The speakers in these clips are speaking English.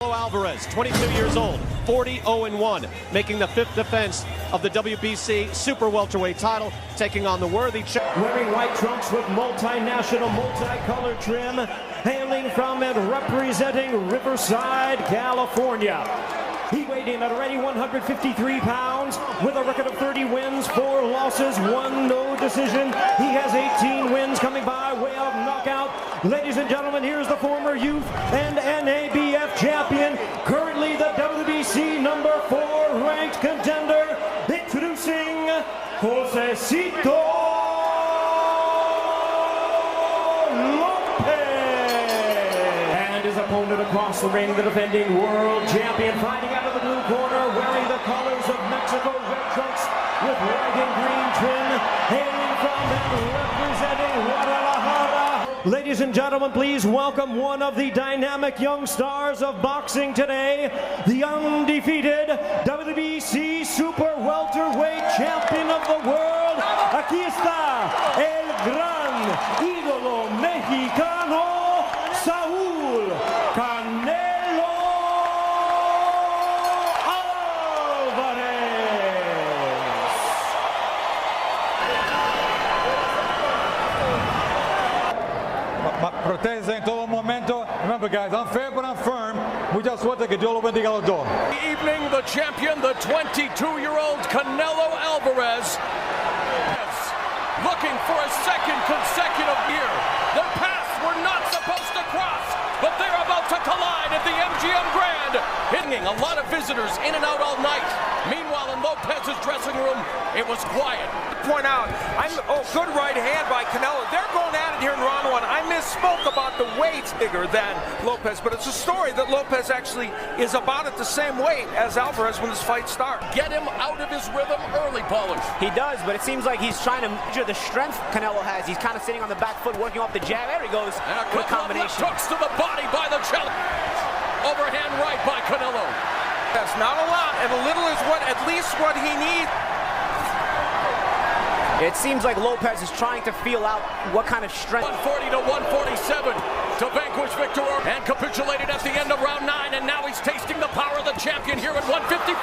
Alvarez, 22 years old, 40-0-1, making the 5th defense of the WBC super welterweight title, taking on the worthy wearing white trunks with multinational, multicolored trim, hailing from and representing Riverside, California. He weighed in at already 153 pounds with a record of 30 wins, 4 losses, 1 no decision. He has 18 wins coming by way of knockout. Ladies and gentlemen, here's the former youth and NABF champion, currently the WBC number 4 ranked contender, introducing Josesito. Opponent across the ring, the defending world champion, fighting out of the blue corner, wearing the colors of Mexico, red trunks with white and green trim, hailing from and representing Guadalajara. Ladies and gentlemen, please welcome one of the dynamic young stars of boxing today, the undefeated WBC super welterweight champion of the world. Aquí está el gran ídolo mexicano, Canelo Alvarez. Protege en todo momento. Remember, guys, I'm fair but I'm firm. Mucha suerte, que Dios lo bendiga a los dos. Evening, the champion, the 22-year-old Canelo Alvarez, looking for a second consecutive year. The paths were not supposed to cross, but they're about to collide at the MGM Grand. Hitting a lot of visitors in and out all night. Meanwhile, in Lopez's dressing room, it was quiet. Point out, good right hand by Canelo. They're going at it here in round 1. I misspoke about the weight bigger than Lopez, but it's a story that Lopez actually is about at the same weight as Alvarez when this fight starts. Get him out of his rhythm early, Polish. He does, but it seems like he's trying to measure the strength Canelo has. He's kind of sitting on the back foot, working off the jab. There he goes. And a good combination. Hooks to the body by the challenger. Overhand right by Canelo. That's not a lot, and a little is at least what he needs. It seems like Lopez is trying to feel out what kind of strength. 140 to 147 to vanquish Victor and capitulated at the end of round 9, and now he's tasting the power of the champion here at 154.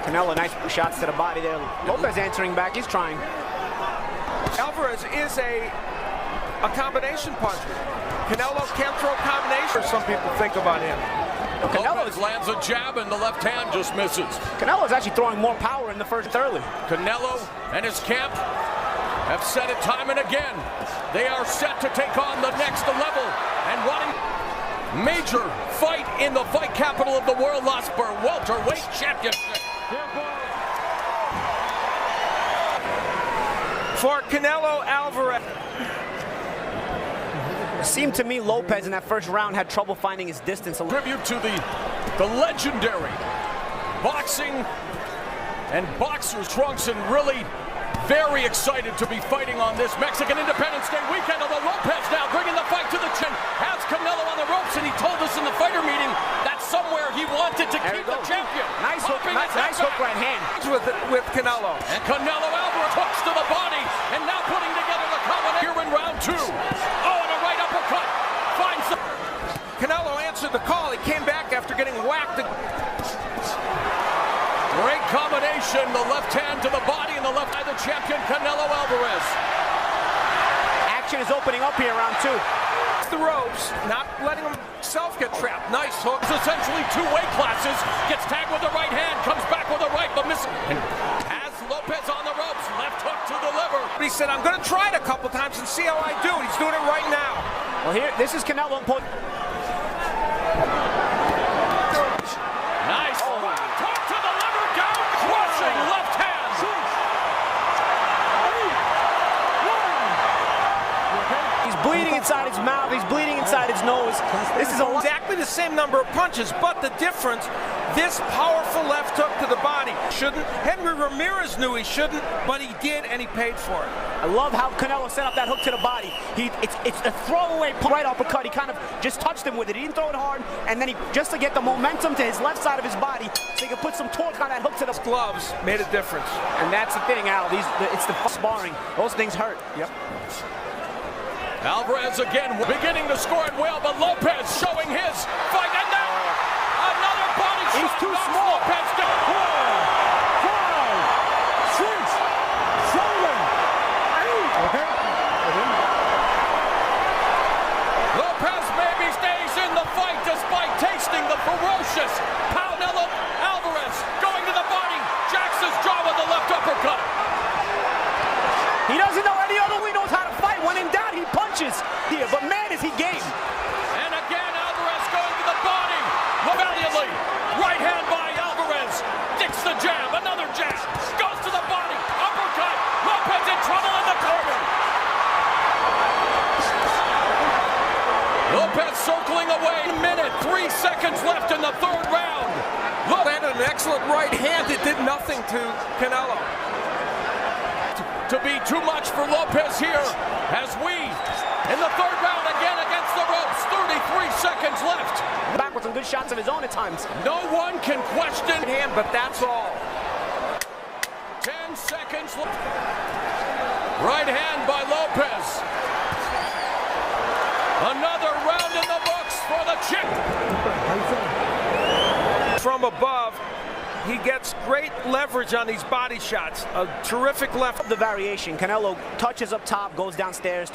Canelo, nice shots to the body there. Lopez answering back, he's trying. Alvarez is a combination puncher. Canelo can't throw combinations, some people think about him. Canelo lands a jab and the left hand just misses. Canelo's actually throwing more power in the first early. Canelo and his camp have said it time and again. They are set to take on the next level and wanting major fight in the fight capital of the world, Las Vegas welterweight championship. For Canelo Alvarez. It seemed to me Lopez in that first round had trouble finding his distance. Tribute to the legendary boxing and boxers trunks, and really very excited to be fighting on this Mexican Independence Day weekend. Although Lopez now bringing the fight to the chin, has Canelo on the ropes, and he told us in the fighter meeting that somewhere he wanted to keep the champion. Nice hook, nice hook right hand. With Canelo. And Canelo Alvarez hooks to the body, and now putting together the combination here in round 2. Oh, and a right uppercut. Finds the... Canelo answered the call. He came back after getting whacked. Great combination, the left hand to the body and the left by the champion, Canelo Alvarez. Action is opening up here, round 2. The ropes, not letting himself get trapped. Nice hook. It's essentially 2 weight classes. Gets tagged with the right hand, comes back with a right, but misses. And has Lopez on the ropes, left hook to the liver. He said, I'm going to try it a couple times and see how I do. He's doing it right now. Well, here, this is Canelo. Nice. Hook to the liver, down, crushing left hand. He's bleeding inside his mouth. He's bleeding inside his nose. This is exactly the same number of punches, but the difference, this powerful left hook to the body. Shouldn't. Henry Ramirez knew he shouldn't, but he did, and he paid for it. I love how Canelo set up that hook to the body. It's a throwaway right uppercut. He kind of just touched him with it. He didn't throw it hard, and then he just to get the momentum to his left side of his body, so he could put some torque on that hook to the gloves. Made a difference. And that's the thing, Al. It's the sparring. Those things hurt. Yep. Alvarez again beginning to score it well, but Lopez showing his fight, and now He's too small. Lopez down. 4, 5, 6, 7, 8. Okay. Lopez maybe stays in the fight despite tasting the ferocious Canelo Alvarez going to the body. Jacks his jaw with the left uppercut. He doesn't know any other way. He knows how to fight. When in doubt, he punches here. But man, is he game. And again, Alvarez going to the body. Valiantly. Right hand by Alvarez. Dicks the jab. Another jab. Goes to the body. Uppercut. Lopez in trouble in the corner. Lopez circling away. Minute, 3 seconds left in the third round. Landed an excellent right hand. It did nothing to Canelo. To be too much for Lopez here as we, in the third round, again against the ropes. 33 seconds left. Back with some good shots of his own at times. No one can question Hand, but that's all. 10 seconds left. Right hand by Lopez. Another round in the books for the chip. From above, he gets great leverage on these body shots. A terrific left. The variation. Canelo touches up top, goes downstairs,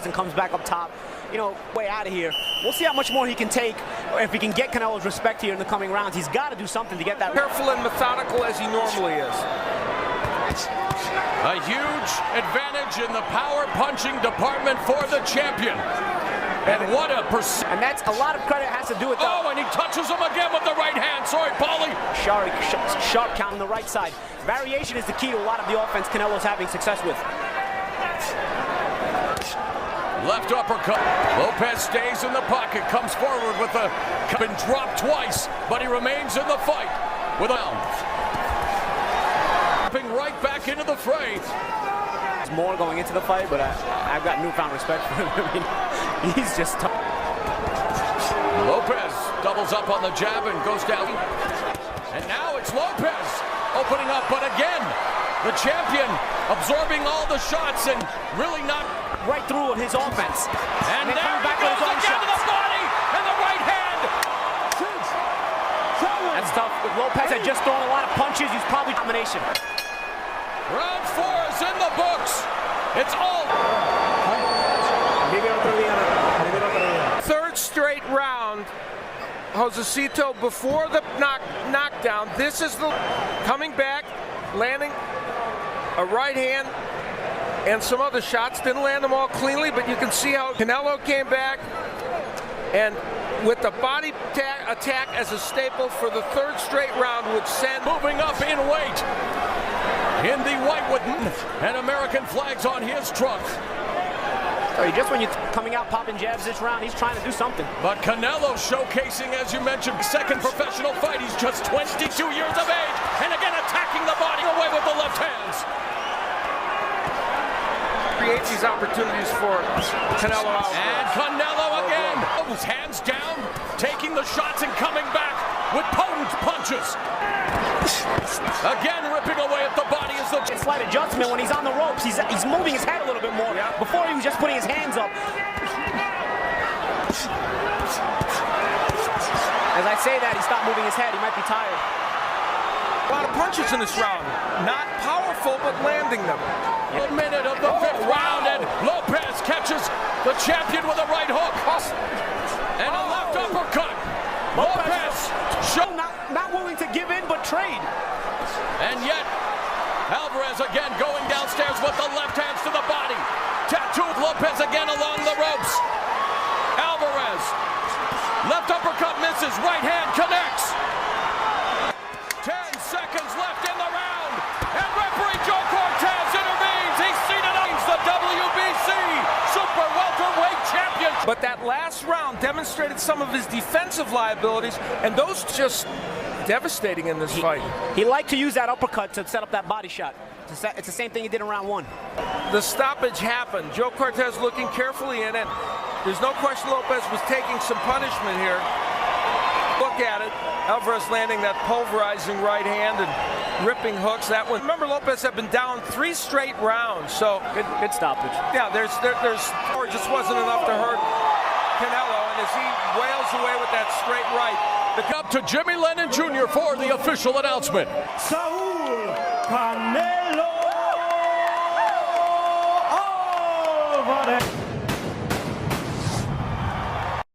and comes back up top. You know, way out of here. We'll see how much more he can take, or if he can get Canelo's respect here in the coming rounds. He's got to do something to get that. Careful and methodical as he normally is. A huge advantage in the power punching department for the champion. And what a percent. And that's a lot of credit has to do with that. Oh, and he touches him again with the right hand. Sorry, Paulie. Sharp count on the right side. Variation is the key to a lot of the offense Canelo's having success with. Left uppercut. Lopez stays in the pocket, comes forward with a... Been dropped twice, but he remains in the fight with a... Jumping right back into the fray. There's more going into the fight, but I've got newfound respect for him. I mean, he's just tough. Lopez doubles up on the jab and goes down. And now it's Lopez opening up, but again, the champion absorbing all the shots and really not... Right through on his offense. And there coming he back goes with his own again to the shots. body and the right hand. 6, 7. That's tough. If Lopez had just thrown a lot of punches, he's probably domination. Round 4 is in the books. It's all... Third straight round. Josesito before the knockdown. This is the coming back, landing a right hand and some other shots. Didn't land them all cleanly, but you can see how Canelo came back and with the body attack as a staple for the third straight round would send... Moving up in weight. In the white with and American flags on his trunk. Just when you're coming out popping jabs this round, he's trying to do something. But Canelo showcasing, as you mentioned, second professional fight. He's just 22 years of age. And again attacking the body away with the left hands. Creates these opportunities for Canelo Alvarez. And Canelo again. Hands down, taking the shots and coming back with potent punches. Again ripping away at the body as the... A slight adjustment when he's on the ropes. He's moving his head a little bit more. Yeah. Before he was just putting his hands up. As I say that, he stopped moving his head. He might be tired. A lot of punches in this round. Not powerful, but landing them. A minute of the fifth round, and Lopez catches the champion with a right hook. And a left uppercut. Lopez not willing to give in, but trade. And yet, Alvarez again going downstairs with the left hands to the body. Tattooed Lopez again along the ropes. Alvarez, left uppercut misses, right hand connects. 10 seconds left in the round, and referee Joe Cortez intervenes. He's seen it. The WBC Super Welterweight Champion. But that last round demonstrated some of his defensive liabilities, and those just devastating in this fight. He liked to use that uppercut to set up that body shot. It's the same thing he did in round 1. The stoppage happened. Joe Cortez looking carefully in it. There's no question Lopez was taking some punishment here. Look at it. Alvarez landing that pulverizing right hand and ripping hooks. That one. Remember, Lopez had been down 3 straight rounds, so good stoppage. Yeah, there's power just wasn't enough to hurt Canelo, and as he wails away with that straight right, The cup up to Jimmy Lennon Jr. for the official announcement. Saul Canelo Alvarez.